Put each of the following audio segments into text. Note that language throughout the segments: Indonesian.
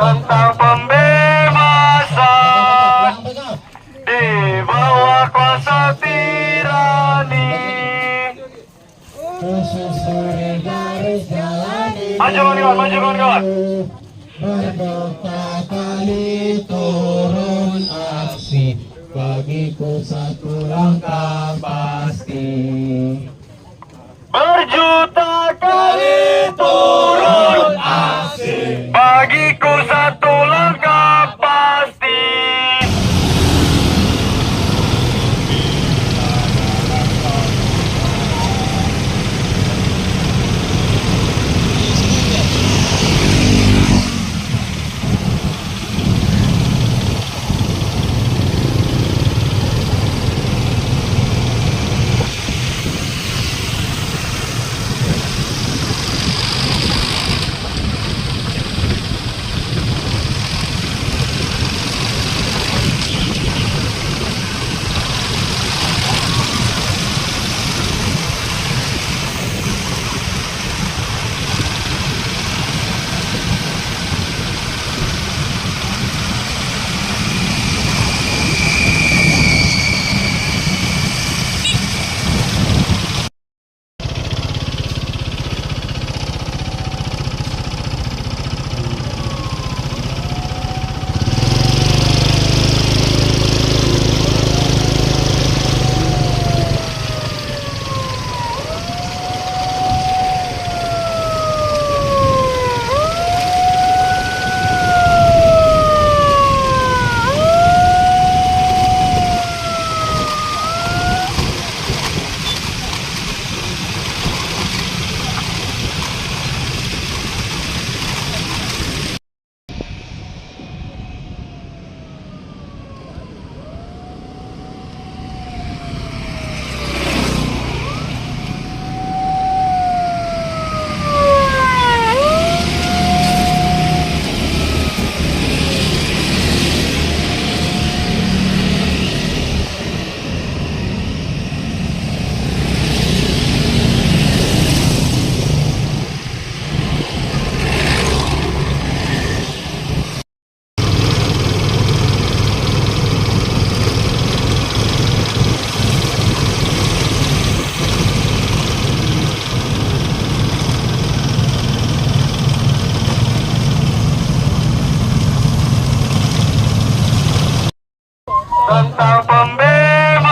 tentang pembebasan di bawah kuasa tirani. Susuri garis jalani. Maju kawan, maju kawan. Merdeka kali turun aksi, bagiku satu langkah pasti. Berjuta kali turun aksi, bagiku satu langkah pasti. Tentang pembebasan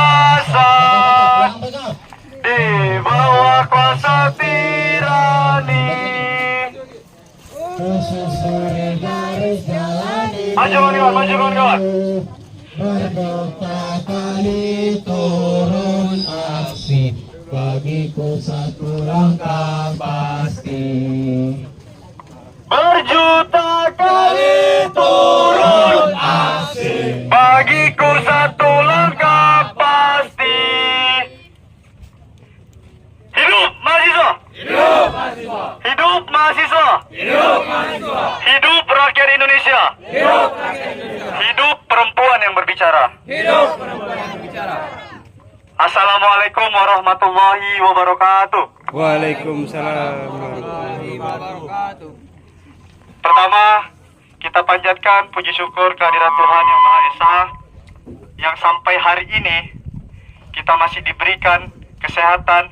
di bawah kuasa tirani. Susuri garis jalani. Maju kawan. Merdeka kali turun aksi, bagiku satu langkah pasti. Berjuta kali turun aksi, bagiku satu langkah pasti. Hidup mahasiswa! Hidup mahasiswa! Hidup mahasiswa! Hidup mahasiswa! Hidup rakyat Indonesia! Hidup rakyat Indonesia! Hidup perempuan yang berbicara! Hidup perempuan yang berbicara! Assalamualaikum warahmatullahi wabarakatuh. Waalaikumsalam warahmatullahi wabarakatuh. Pertama, kita panjatkan puji syukur kehadirat Tuhan Yang Maha Esa yang sampai hari ini kita masih diberikan kesehatan,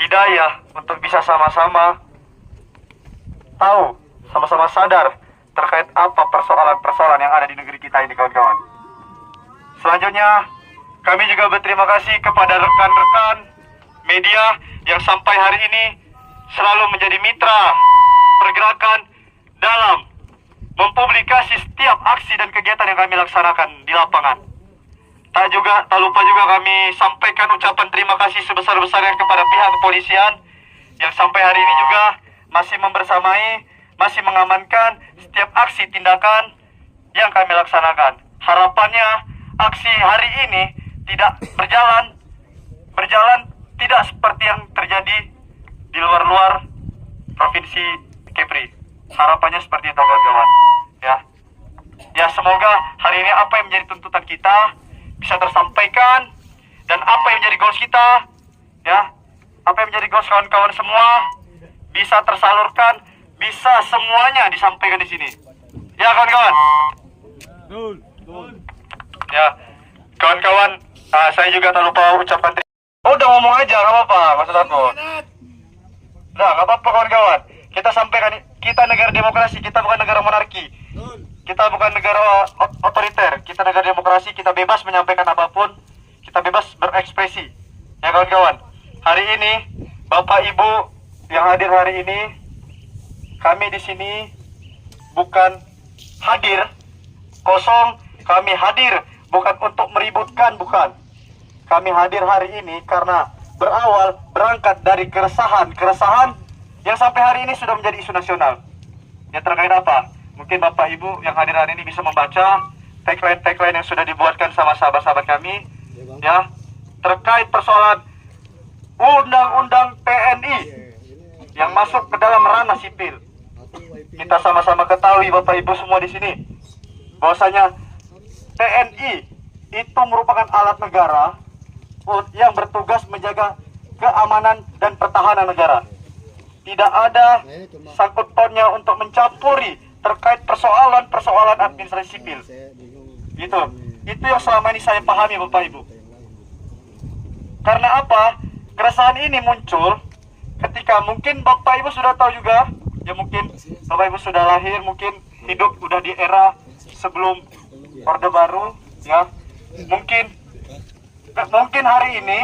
hidayah untuk bisa sama-sama tahu, sama-sama sadar terkait apa persoalan-persoalan yang ada di negeri kita ini, kawan-kawan. Selanjutnya, kami juga berterima kasih kepada rekan-rekan media yang sampai hari ini selalu menjadi mitra pergerakan dalam mempublikasi setiap aksi dan kegiatan yang kami laksanakan di lapangan. Tak lupa juga kami sampaikan ucapan terima kasih sebesar-besarnya kepada pihak kepolisian yang sampai hari ini juga masih membersamai, masih mengamankan setiap aksi tindakan yang kami laksanakan. Harapannya aksi hari ini tidak berjalan tidak seperti yang terjadi di luar provinsi Kepri. Harapannya seperti itu, kawan-kawan. Ya, semoga hari ini apa yang menjadi tuntutan kita bisa tersampaikan, dan apa yang menjadi goals kita, apa yang menjadi goals kawan-kawan semua bisa tersalurkan bisa semuanya disampaikan di sini. Ya kawan-kawan. Ya kawan-kawan, saya juga tak lupa ucapkan udah ngomong aja, nggak apa-apa Mas Satmo. Udah nggak apa-apa kawan-kawan. Kita sampaikan, kita negara demokrasi, kita bukan negara monarki. Kita bukan negara otoriter, kita negara demokrasi, kita bebas menyampaikan apapun, kita bebas berekspresi. Ya kawan-kawan, hari ini Bapak Ibu yang hadir hari ini, kami di sini bukan hadir kosong, kami hadir bukan untuk meributkan, bukan. Kami hadir hari ini karena berangkat dari keresahan yang sampai hari ini sudah menjadi isu nasional. Yang terkait apa? Mungkin Bapak Ibu yang hadir hari ini bisa membaca tagline yang sudah dibuatkan sama sahabat-sahabat kami, ya, terkait persoalan Undang-Undang TNI yang masuk ke dalam ranah sipil. Kita sama-sama ketahui Bapak Ibu semua di sini, bahwasanya TNI itu merupakan alat negara yang bertugas menjaga keamanan dan pertahanan negara. Tidak ada sangkut pautnya untuk mencampuri terkait persoalan administrasi sipil. Itu yang selama ini saya pahami Bapak Ibu. Karena apa? Keresahan ini muncul ketika mungkin Bapak Ibu sudah tahu juga, ya mungkin Bapak Ibu sudah lahir, mungkin hidup udah di era sebelum Orde Baru, ya. Mungkin hari ini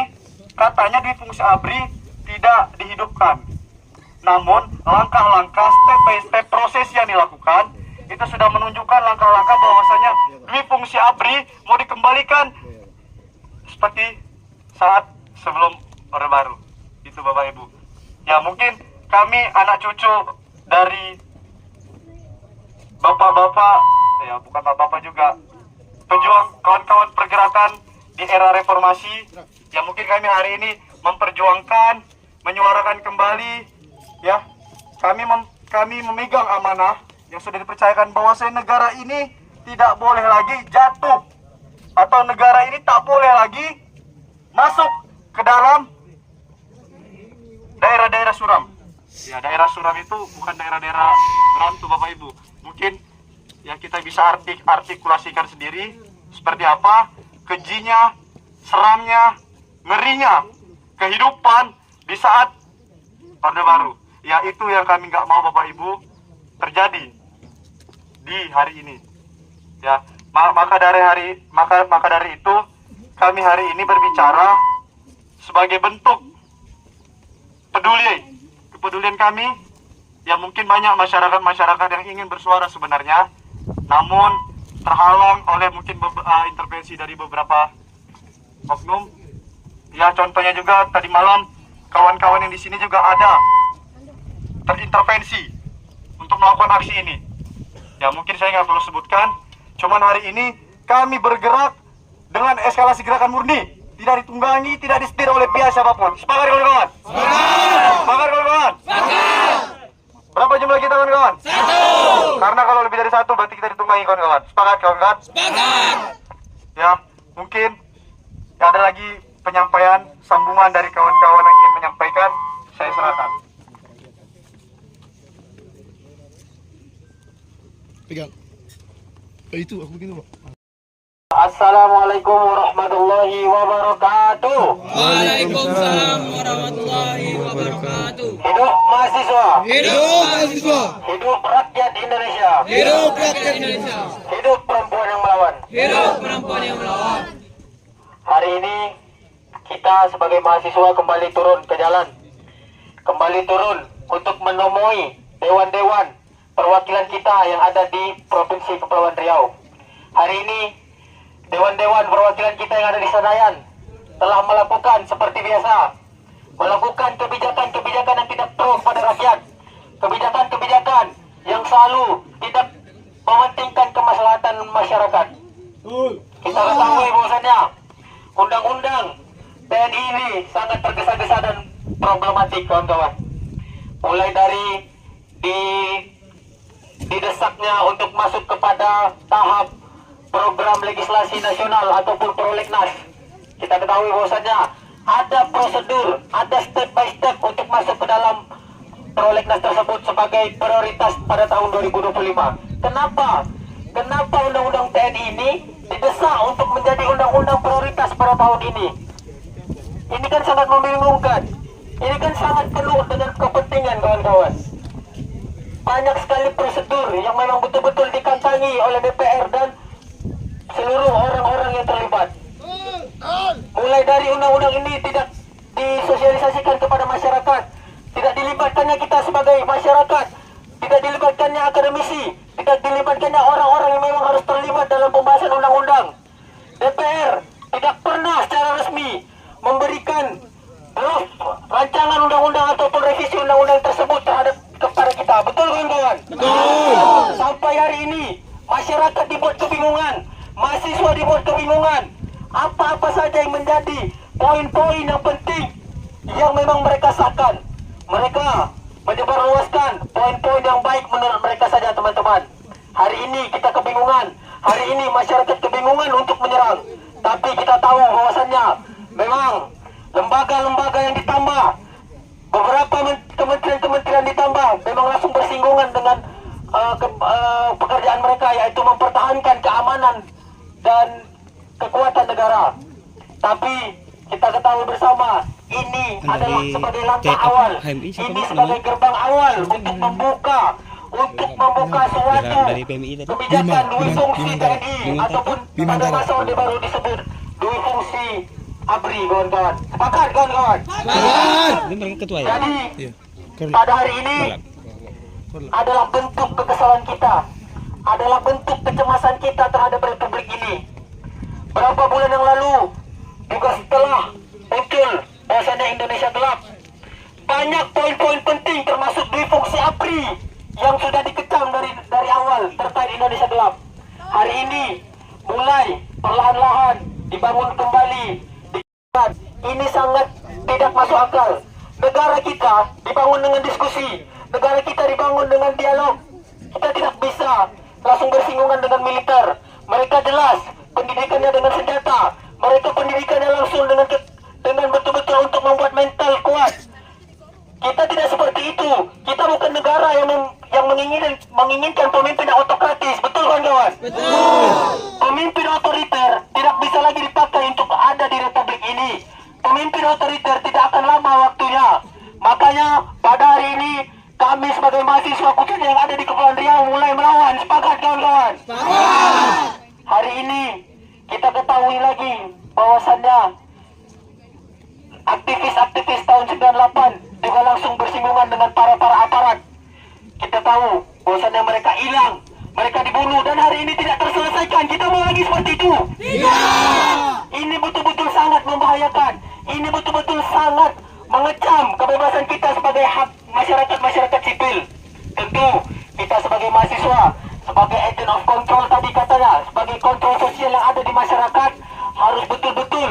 katanya di fungsi ABRI tidak dihidupkan. Namun langkah-langkah step by step proses yang dilakukan itu sudah menunjukkan langkah-langkah bahwasanya dwi fungsi ABRI mau dikembalikan seperti saat sebelum Orde Baru. Itu Bapak Ibu. Ya mungkin kami anak cucu dari bapak-bapak, ya bukan bapak-bapak juga, pejuang kawan-kawan pergerakan di era reformasi, ya mungkin kami hari ini memperjuangkan, menyuarakan kembali, ya kami memegang amanah yang sudah dipercayakan bahwasanya negara ini tidak boleh lagi jatuh, atau negara ini tak boleh lagi masuk ke dalam daerah-daerah suram. Ya daerah suram itu bukan daerah-daerah berantu Bapak Ibu. Mungkin ya kita bisa artikulasikan sendiri seperti apa kejinya, seramnya, ngerinya kehidupan di saat Orde Baru. Ya itu yang kami nggak mau Bapak Ibu terjadi di hari ini. Ya maka dari itu kami hari ini berbicara sebagai bentuk kepedulian kami. Ya mungkin banyak masyarakat yang ingin bersuara sebenarnya, namun terhalang oleh mungkin intervensi dari beberapa oknum. Ya contohnya juga tadi malam kawan-kawan yang di sini juga ada terintervensi untuk melakukan aksi ini. Ya mungkin saya nggak perlu sebutkan. Cuman hari ini kami bergerak dengan eskalasi gerakan murni, tidak ditunggangi, tidak disetir oleh pihak siapapun. Sepakat kawan-kawan? Sepakat kawan-kawan? Berapa jumlah kita kawan-kawan? 1. Karena kalau lebih dari 1 berarti kita ditunggangi kawan-kawan. Sepakat kawan-kawan? Sepakat. Ya mungkin ada lagi penyampaian sambungan dari kawan-kawan yang ingin menyampaikan, saya serahkan. Pegang. Itu aku begini, Pak. Assalamualaikum warahmatullahi wabarakatuh. Waalaikumsalam warahmatullahi wabarakatuh. Hidup mahasiswa. Hidup mahasiswa. Hidup rakyat Indonesia. Hidup rakyat Indonesia. Hidup perempuan yang melawan. Hidup perempuan yang melawan. Hari ini kita sebagai mahasiswa kembali turun ke jalan. Kembali turun untuk menemui dewan-dewan perwakilan kita yang ada di Provinsi Kepulauan Riau. Hari ini dewan-dewan perwakilan kita yang ada di Senayan telah melakukan seperti biasa, melakukan kebijakan-kebijakan yang tidak pro kepada rakyat, kebijakan-kebijakan yang selalu tidak mementingkan kemaslahatan masyarakat. Kita ketahui bahwasannya undang-undang TNI ini sangat tergesa-gesa dan problematik kawan-kawan. Mulai dari didesaknya untuk masuk kepada tahap program legislasi nasional ataupun prolegnas. Kita ketahui bahwasannya ada prosedur, ada step by step untuk masuk ke dalam prolegnas tersebut sebagai prioritas pada tahun 2025. Kenapa? Kenapa undang-undang TNI ini didesak untuk menjadi undang-undang prioritas pada tahun ini? Ini kan sangat membingungkan. Ini kan sangat penuh dengan kepentingan, kawan-kawan. Banyak sekali prosedur yang memang betul-betul dikantangi oleh DPR dan seluruh orang-orang yang terlibat. Mulai dari undang-undang ini tidak disosialisasikan kepada masyarakat, tidak dilibatkannya kita sebagai masyarakat, tidak dilibatkannya akademisi, tidak dilibatkannya orang-orang yang memang harus terlibat dalam pembahasan undang-undang. DPR tidak pernah secara resmi memberikan draft rancangan undang-undang ataupun revisi undang-undang tersebut terhadap kepada kita. Betul, kawan-kawan? Betul. Sampai hari ini masyarakat dibuat kebingungan, mahasiswa dibuat kebingungan. Apa-apa saja yang menjadi poin-poin yang penting yang memang mereka sahkan, mereka menyebarluaskan poin-poin yang baik menurut mereka saja, teman-teman. Hari ini kita kebingungan, hari ini masyarakat kebingungan untuk menyerang. Tapi kita tahu bahwasannya memang lembaga-lembaga yang ditambah, beberapa kementerian-kementerian ditambah, memang langsung bersinggungan dengan pekerjaan mereka, yaitu mempertahankan keamanan dan kekuatan negara. Tapi kita ketahui bersama, ini adalah sebagai langkah awal, ini sebagai gerbang awal untuk membuka suatu kebijakan dui fungsi TNI ataupun pada masa Orde Baru disebut dui fungsi ABRI, kawan-kawan. Sepakat, kawan-kawan? Jadi pada hari ini adalah bentuk kekesalan kita, adalah bentuk kecemasan kita terhadap republik ini. Berapa bulan yang lalu, juga setelah muncul bahwasannya Indonesia gelap, banyak poin-poin penting termasuk dui fungsi ABRI yang sudah dikecam dari awal terkait Indonesia gelap. Hari ini mulai perlahan-lahan dibangun kembali. Ini sangat tidak masuk akal. Negara kita dibangun dengan diskusi, negara kita dibangun dengan dialog. Kita tidak bisa langsung bersinggungan dengan militer. Mereka jelas pendidikannya dengan senjata, mereka pendidikannya langsung dengan betul-betul untuk membuat mental kuat. Kita tidak seperti itu. Kita bukan negara yang menginginkan pemimpin yang otokratis. Betul, kawan-kawan? Betul. Pemimpin otoriter tidak bisa lagi dipakai untuk ada di republik ini. Pemimpin otoriter tidak akan lama waktunya. Makanya pada hari ini kami sebagai mahasiswa khususnya yang ada di Kepulauan Riau mulai melawan. Sepakat, kawan-kawan? Sepakat. Hari ini kita ketahui lagi bahwasannya aktivis-aktivis tahun 98 juga langsung bersinggungan dengan para aparat. Kita tahu bahwasannya mereka hilang, mereka dibunuh, dan hari ini tidak terselesaikan. Kita mau lagi seperti itu? Tidak. Ini betul-betul sangat membahayakan. Ini betul-betul sangat mengecam kebebasan kita sebagai hak masyarakat sipil. Tentu kita sebagai mahasiswa, sebagai agent of control tadi katanya, sebagai kontrol sosial yang ada di masyarakat, harus betul-betul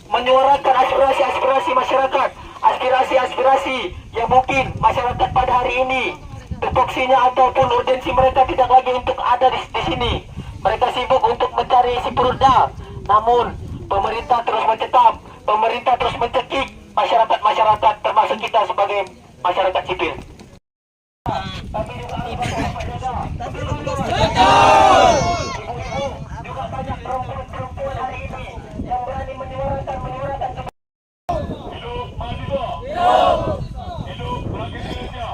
menyuarakan aspirasi-aspirasi masyarakat, aspirasi-aspirasi yang mungkin masyarakat pada hari ini tupoksinya ataupun urgensi mereka tidak lagi untuk ada di sini. Mereka sibuk untuk mencari isi perutnya. Namun pemerintah terus mencekam, pemerintah terus mencekik masyarakat termasuk kita sebagai masyarakat sipil. Tapi juga banyak perempuan hari ini yang berani menyuarakan hidup mahasiswa, hidup rakyat Indonesia,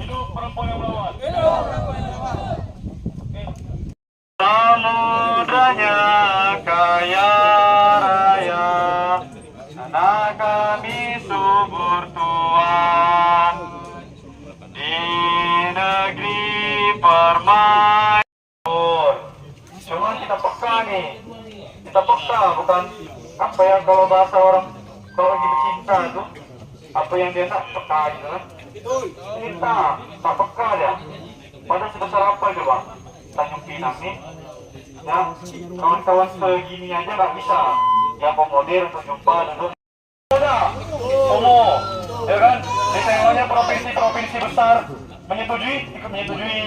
hidup perempuan yang melawan. Samudanya kaya raya, tanah kami subur tuan, di negeri permainan. Cuma kita peka nih, kita peka, bukan apa ya, kalau bahasa orang kalau lagi bercinta itu apa yang dia nak peka gitu kan. Kita tak peka ya. Padahal sebesar apa itu bang, Tanjung Pinang nih ya, kawan-kawan segini aja nggak bisa yang komodir untuk jumpa duduk. Komo ya kan, ditengoknya provinsi besar menyetujui, ikut menyetujui,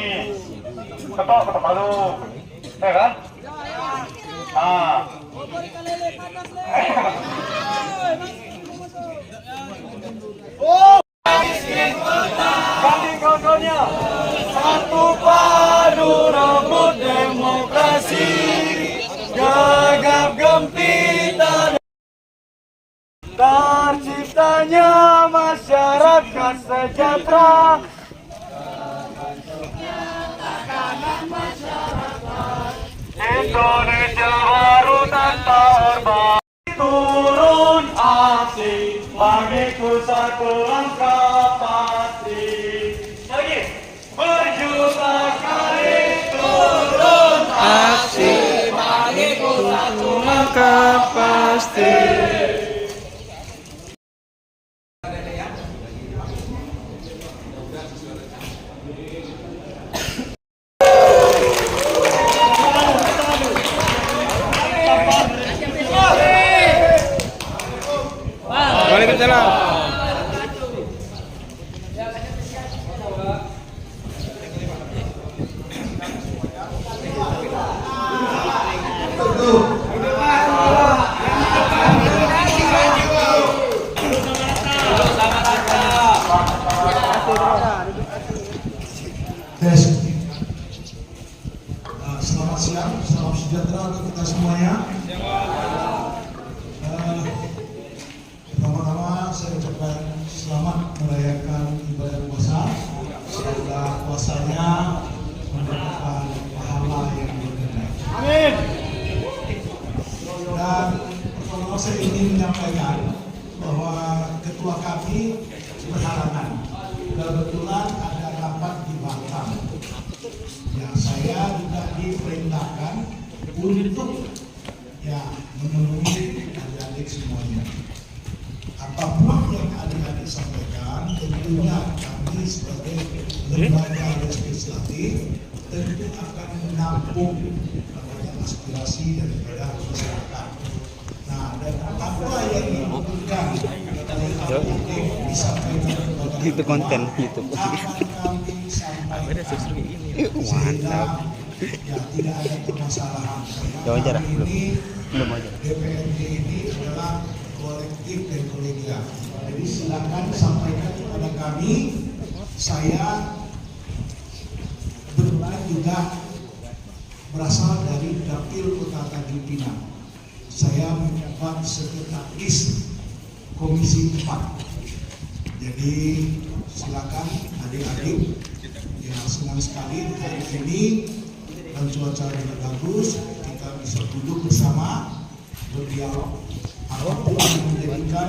ketok palu ya kan. Ganti kawan-kawannya. Satu padu rebut demokrasi, gegap gempita terciptanya masyarakat sejahtera. Indonesia baru tanpa orba. Turun aksi, bagiku satu langkah pasti. Lagi, berjuta kali turun Aksi bagiku satu langkah pasti. Waalaikumsalam. Tes. Selamat siang, salam sejahtera untuk kita semuanya. Pertama-tama saya ucapkan selamat merayakan ibadah puasa. Semoga puasanya mendapatkan pahala yang berguna. Amin. Dan pertama saya ingin menyampaikan bahwa ketua kami berhalangan. Kebetulan ada rapat di Batam. Ya, saya juga diperintahkan untuk menemui adik-adik semuanya. Apapun yang adik-adik sampaikan, tentunya kami sebagai lembaga legislatif tentu akan menampung aspirasi daripada masyarakat. Nah, dan apa yang dibutuhkan oleh adik-adik disampaikan kepada Itu konten YouTube. akan kami sampaikan. Mantap. Ya, tidak ada permasalahan. Jauh aja dah, Karena ini belum aja. DPRD ini adalah kolektif dan kolegial. Jadi silakan sampaikan kepada kami. Saya kebetulan juga berasal dari Dapil Kota Tanjung Pinang. Saya menjabat sekretaris Komisi 4. Jadi silakan adik-adik, ya senang sekali hari ini dan cuaca juga bagus, kita bisa duduk bersama berdialog. Apapun yang menjadikan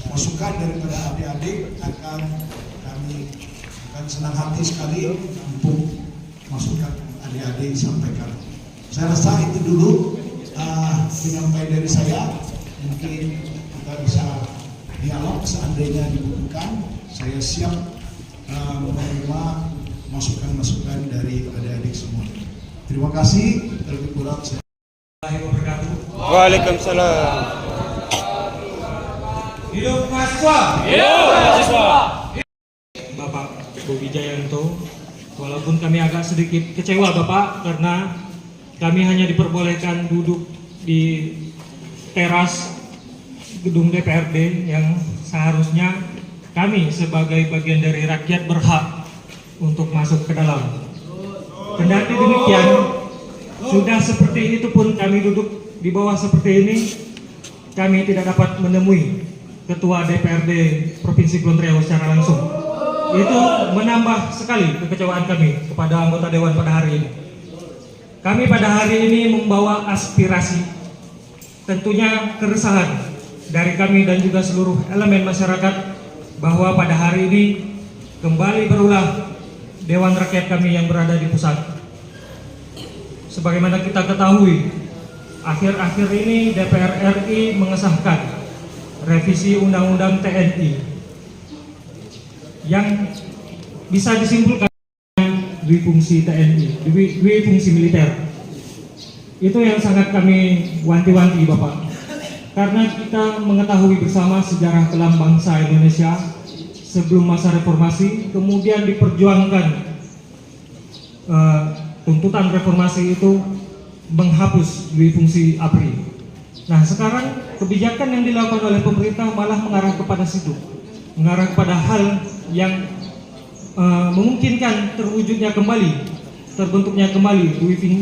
masukan daripada adik-adik akan kami akan senang hati sekali untuk masukan adik-adik sampaikan. Saya rasa itu dulu penyampaian dari saya. Mungkin kita bisa dialog seandainya dibutuhkan. Saya siap menerima masukan-masukan dari adik-adik semua. Terima kasih. Terlebih kurang saya. Waalaikumsalam. Hidup mahasiswa! Hidup mahasiswa! Bapak Bobi Jayanto, walaupun kami agak sedikit kecewa Bapak karena kami hanya diperbolehkan duduk di teras gedung DPRD yang seharusnya kami sebagai bagian dari rakyat berhak untuk masuk ke dalam. Kendati demikian, sudah seperti itu pun kami duduk di bawah seperti ini, kami tidak dapat menemui Ketua DPRD Provinsi Kulon Riau secara langsung. Itu menambah sekali kekecewaan kami kepada anggota Dewan pada hari ini. Kami pada hari ini membawa aspirasi, tentunya keresahan dari kami dan juga seluruh elemen masyarakat bahwa pada hari ini kembali berulah Dewan Rakyat kami yang berada di pusat. Sebagaimana kita ketahui, akhir-akhir ini DPR RI mengesahkan revisi Undang-Undang TNI yang bisa disimpulkan dui fungsi TNI, dui fungsi militer. Itu yang sangat kami wanti-wanti Bapak, karena kita mengetahui bersama sejarah kelam bangsa Indonesia sebelum masa reformasi, kemudian diperjuangkan tuntutan reformasi itu menghapus dui fungsi ABRI. Nah sekarang kebijakan yang dilakukan oleh pemerintah malah mengarah kepada situ. mengarah kepada hal yang memungkinkan terwujudnya kembali, terbentuknya kembali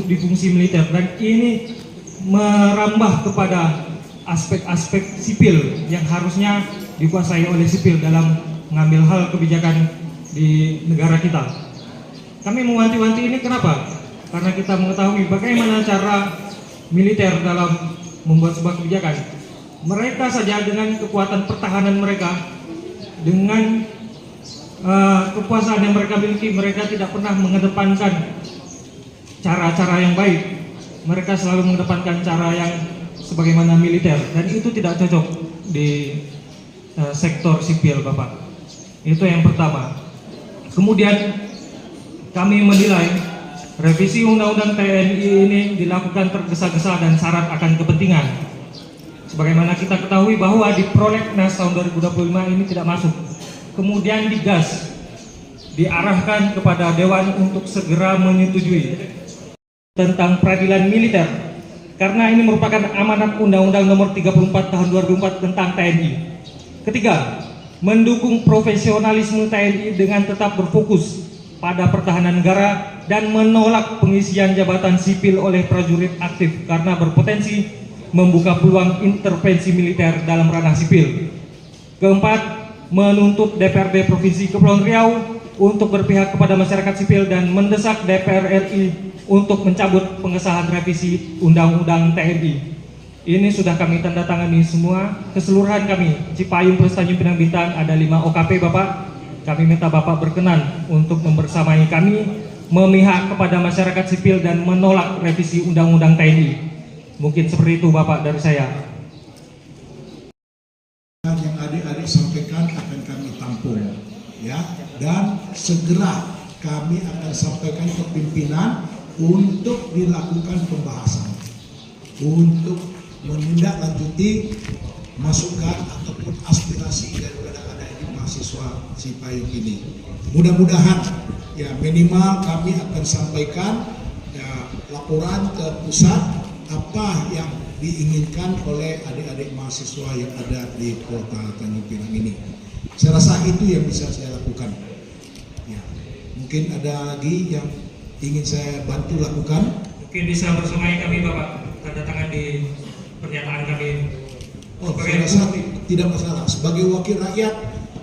di fungsi militer, dan ini merambah kepada aspek-aspek sipil yang harusnya dikuasai oleh sipil dalam mengambil hal kebijakan di negara kita. Kami mewanti-wanti ini kenapa? Karena kita mengetahui bagaimana cara militer dalam membuat sebuah kebijakan. Mereka saja dengan kekuatan pertahanan mereka, dengan kekuasaan yang mereka miliki, mereka tidak pernah mengedepankan cara-cara yang baik. Mereka selalu mengedepankan cara yang sebagaimana militer, dan itu tidak cocok di sektor sipil, Bapak. Itu yang pertama. Kemudian kami menilai revisi Undang-Undang TNI ini dilakukan tergesa-gesa dan syarat akan kepentingan. Sebagaimana kita ketahui bahwa di Prolegnas tahun 2025 ini tidak masuk. Kemudian digas, diarahkan kepada Dewan untuk segera menyetujui tentang peradilan militer, karena ini merupakan amanat Undang-Undang Nomor 34 Tahun 2004 tentang TNI. Ketiga, mendukung profesionalisme TNI dengan tetap berfokus pada pertahanan negara dan menolak pengisian jabatan sipil oleh prajurit aktif karena berpotensi membuka peluang intervensi militer dalam ranah sipil. Keempat, menuntut DPRD Provinsi Kepulauan Riau untuk berpihak kepada masyarakat sipil dan mendesak DPR RI untuk mencabut pengesahan revisi Undang-Undang TNI. Ini sudah kami tanda tangani semua, keseluruhan kami, Cipayung plus Tanjung Pinang Bintan, ada 5 OKP, Bapak. Kami minta Bapak berkenan untuk membersamai kami, memihak kepada masyarakat sipil dan menolak revisi Undang-Undang TNI. Mungkin seperti itu, Bapak, dari saya. Yang adik-adik sampaikan akan kami tampung, ya, dan segera kami akan sampaikan ke pimpinan untuk dilakukan pembahasan, untuk menindaklanjuti masukan ataupun aspirasi daripada adik-adik mahasiswa Cipayung ini. Mudah-mudahan ya minimal kami akan sampaikan ya, laporan ke pusat apa yang diinginkan oleh adik-adik mahasiswa yang ada di Kota Tanjung Pinang ini. Saya rasa itu yang bisa saya lakukan. Ya, mungkin ada lagi yang ingin saya bantu lakukan. Mungkin bisa bersamai kami, Bapak, tanda tangan di pernyataan kami. Oh, saya rasa tidak masalah. Sebagai wakil rakyat,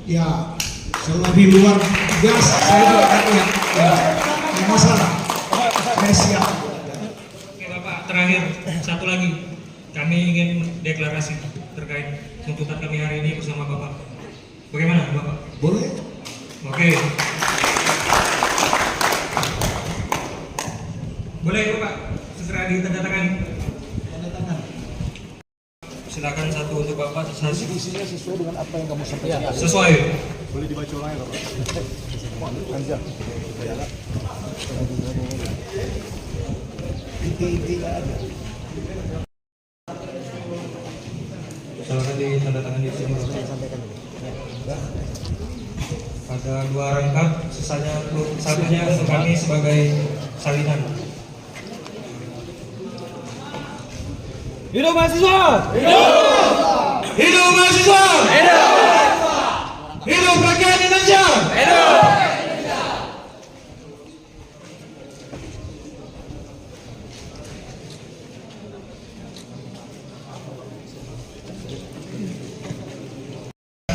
ya selagi luar gas, saya juga rakyat. Ya, tidak masalah. Saya siap. Oke, Bapak, terakhir satu lagi. Kami ingin deklarasi terkait tuntutan kami hari ini bersama Bapak. Bagaimana, Bapak? Boleh? Oke. Boleh, Bapak, segera ditandatangani. Tanda tangan. Silakan satu untuk Bapak. Isinya sesuai dengan apa yang kamu sampaikan. Sesuai. Boleh dibaca ulang ya, Bapak? Anjak. Inti-inti ada. Silakan ditandatangani di sini. Ada 2 rangkap, satunya untuk kami sebagai salinan. Hidup mahasiswa! Hidup mahasiswa! Hidup rakyat Indonesia!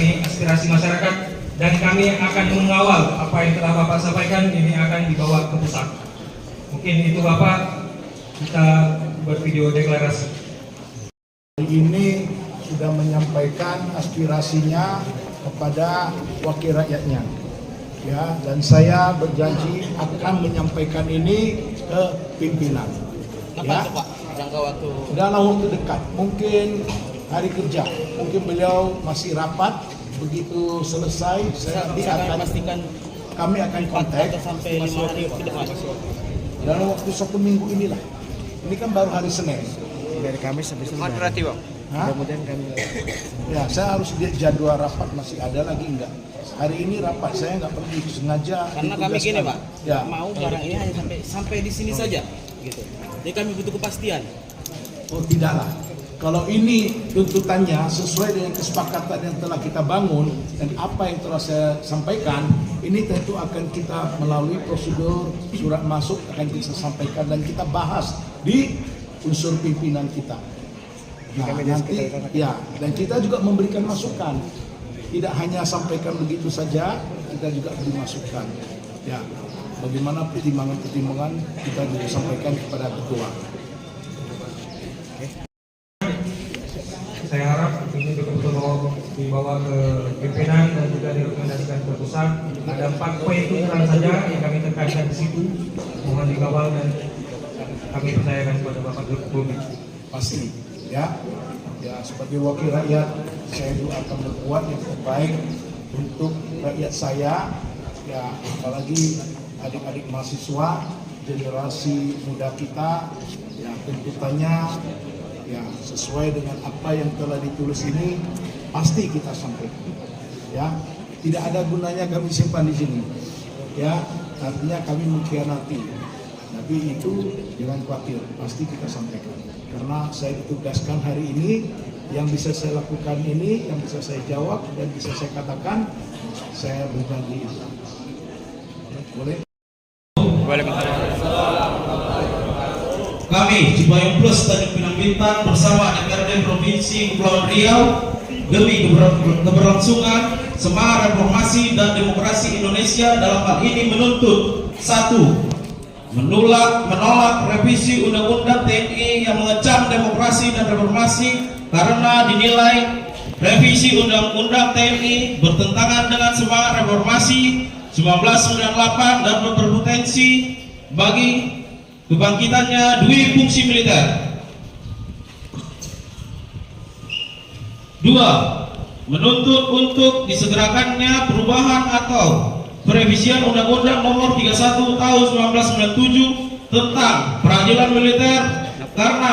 Aspirasi masyarakat, dan kami akan mengawal apa yang telah Bapak sampaikan ini akan dibawa ke pusat. Mungkin itu Bapak, kita bervideo deklarasi. Hari ini sudah menyampaikan aspirasinya kepada wakil rakyatnya, ya, dan saya berjanji akan menyampaikan ini ke pimpinan. Ya, Pak? Jangka waktu dalam waktu dekat, mungkin hari kerja, mungkin beliau masih rapat. Begitu selesai, saya nanti akan pastikan kami akan kontak sampai 5 hari ke depan. dalam waktu 1 minggu inilah. Ini kan baru hari Senin. Dari Kamis sampai Senin. Berarti, Bang. Hah? Kemudian kami Ya, saya harus lihat jadwal rapat masih ada lagi enggak. Hari ini rapat saya nggak pergi, sengaja. Karena kami ditugaskan. gini, Pak. Ya. Mau barang ini hanya sampai di sini saja, gitu. Jadi kami butuh kepastian. Oh tidaklah. kalau ini tuntutannya sesuai dengan kesepakatan yang telah kita bangun dan apa yang telah saya sampaikan, ini tentu akan kita melalui prosedur surat masuk akan kita sampaikan dan kita bahas di unsur pimpinan kita. Nah, nanti ya, dan kita juga memberikan masukan. Tidak hanya sampaikan begitu saja, kita juga beri masukan. Ya, bagaimana pertimbangan-pertimbangan kita juga sampaikan kepada ketua. Saya harap ini betul-betul dibawa ke pimpinan dan juga direkomendasikan ke pusat. Ada 4 poin tuntutan saja yang kami tekankan di situ. Mohon dikawal dan kami percayakan kepada Bapak Bobi. Pasti, ya sebagai wakil rakyat saya juga akan berbuat yang terbaik untuk rakyat saya, ya apalagi adik-adik mahasiswa generasi muda kita, ya tuntutannya ya sesuai dengan apa yang telah ditulis ini pasti kita sampaikan. Ya, tidak ada gunanya kami simpan di sini. Ya, artinya kami mengkhianati. Tapi itu jangan khawatir, pasti kita sampaikan. Karena saya ditugaskan hari ini, yang bisa saya lakukan ini, yang bisa saya jawab dan bisa saya katakan, saya berbagi. Boleh? Kami Cipayung Plus Tanjung Pinang Bintang bersama DPRD Provinsi Kepulauan Riau demi keberlangsungan semangat reformasi dan demokrasi Indonesia dalam hal ini menuntut 1. Menolak revisi Undang-Undang TNI yang mengecam demokrasi dan reformasi karena dinilai revisi Undang-Undang TNI bertentangan dengan semangat reformasi 1998 dan berpotensi bagi kebangkitannya dui fungsi militer. 2. Menuntut untuk disegerakannya perubahan atau perevisian Undang-Undang Nomor 31 Tahun 1997 tentang peradilan militer karena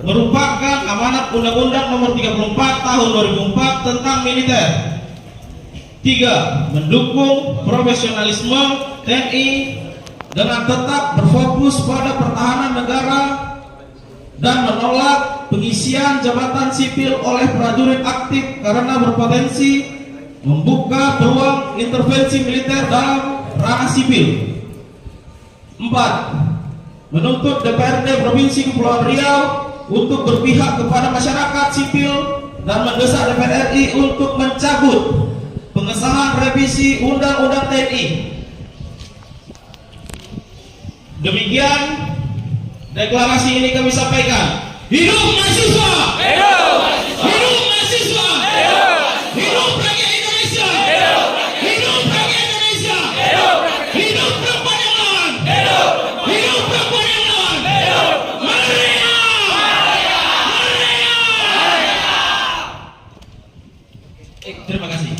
merupakan amanat Undang-Undang Nomor 34 Tahun 2004 tentang militer. 3. Mendukung profesionalisme TNI dengan tetap berfokus pada pertahanan negara dan menolak pengisian jabatan sipil oleh prajurit aktif karena berpotensi membuka peluang intervensi militer dalam ranah sipil. 4. Menuntut DPRD Provinsi Kepulauan Riau untuk berpihak kepada masyarakat sipil dan mendesak DPR RI untuk mencabut pengesahan revisi Undang-Undang TNI. Demikian deklarasi ini kami sampaikan. Hidup mahasiswa! Hidup mahasiswa! Hidup mahasiswa! Hidup rakyat Indonesia! Hidup rakyat Indonesia! Hidup perempuan yang lawan! Hidup perempuan yang lawan! Merdeka! Terima kasih.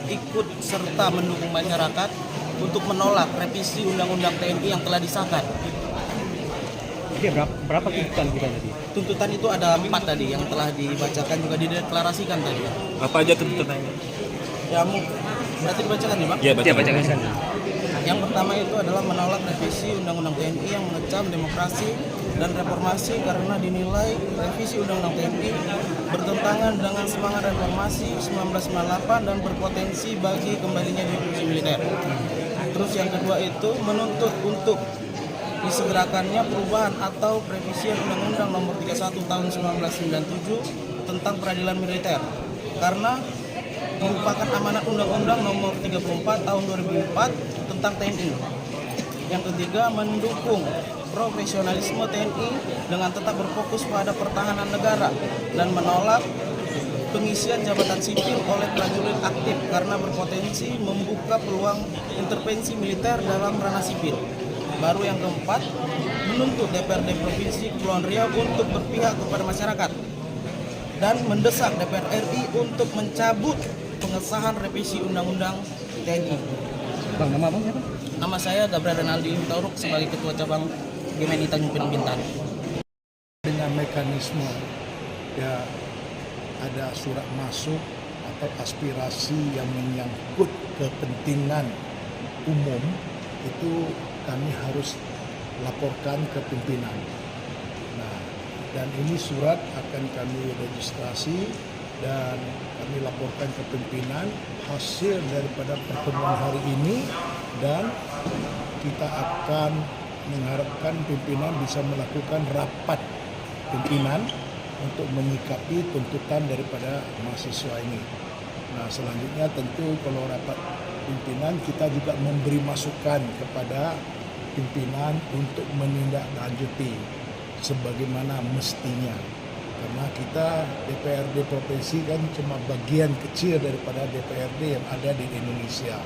Ikut serta mendukung masyarakat untuk menolak revisi Undang-Undang TNI yang telah disahkan. Jadi berapa tuntutan kita tadi? Tuntutan itu ada 4 tadi yang telah dibacakan juga dideklarasikan tadi. Apa aja tuntutannya? Ya, berarti dibacakan nih, Bang? Iya, bacakan. Yang pertama itu adalah menolak revisi Undang-Undang TNI yang mengecam demokrasi dan reformasi karena dinilai revisi Undang-Undang TNI bertentangan dengan semangat reformasi 1998 dan berpotensi bagi kembalinya di fungsi militer. Terus yang kedua itu menuntut untuk disegerakannya perubahan atau revisian Undang-Undang Nomor 31 Tahun 1997 tentang peradilan militer karena merupakan amanat Undang-Undang Nomor 34 Tahun 2004 tentang TNI. Yang ketiga, mendukung profesionalisme TNI dengan tetap berfokus pada pertahanan negara dan menolak pengisian jabatan sipil oleh prajurit aktif karena berpotensi membuka peluang intervensi militer dalam ranah sipil. Baru yang keempat, menuntut DPRD Provinsi Kepulauan Riau untuk berpihak kepada masyarakat dan mendesak DPR RI untuk mencabut pengesahan revisi Undang-Undang TNI. Bang, nama abang siapa? Nama saya Gabriel Renaldi Tauruk sebagai Ketua Cabang GMNI Tanjung Pinang Bintang. Dengan mekanisme ya ada surat masuk atau aspirasi yang menyangkut kepentingan umum itu kami harus laporkan ke pimpinan. Nah, dan ini surat akan kami registrasi dan kami laporkan ke pimpinan hasil daripada pertemuan hari ini, dan kita akan mengharapkan pimpinan bisa melakukan rapat pimpinan untuk menyikapi tuntutan daripada mahasiswa ini. Nah, selanjutnya tentu kalau rapat pimpinan kita juga memberi masukan kepada pimpinan untuk menindaklanjuti sebagaimana mestinya. Karena kita DPRD provinsi kan cuma bagian kecil daripada DPRD yang ada di Indonesia.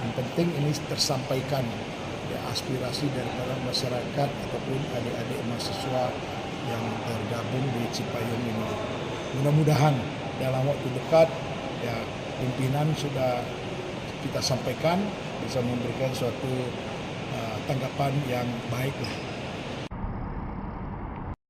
Yang penting ini tersampaikan ya, aspirasi daripada masyarakat ataupun adik-adik mahasiswa yang tergabung di Cipayung ini. Mudah-mudahan dalam waktu dekat ya pimpinan sudah kita sampaikan bisa memberikan suatu tanggapan yang baik lah.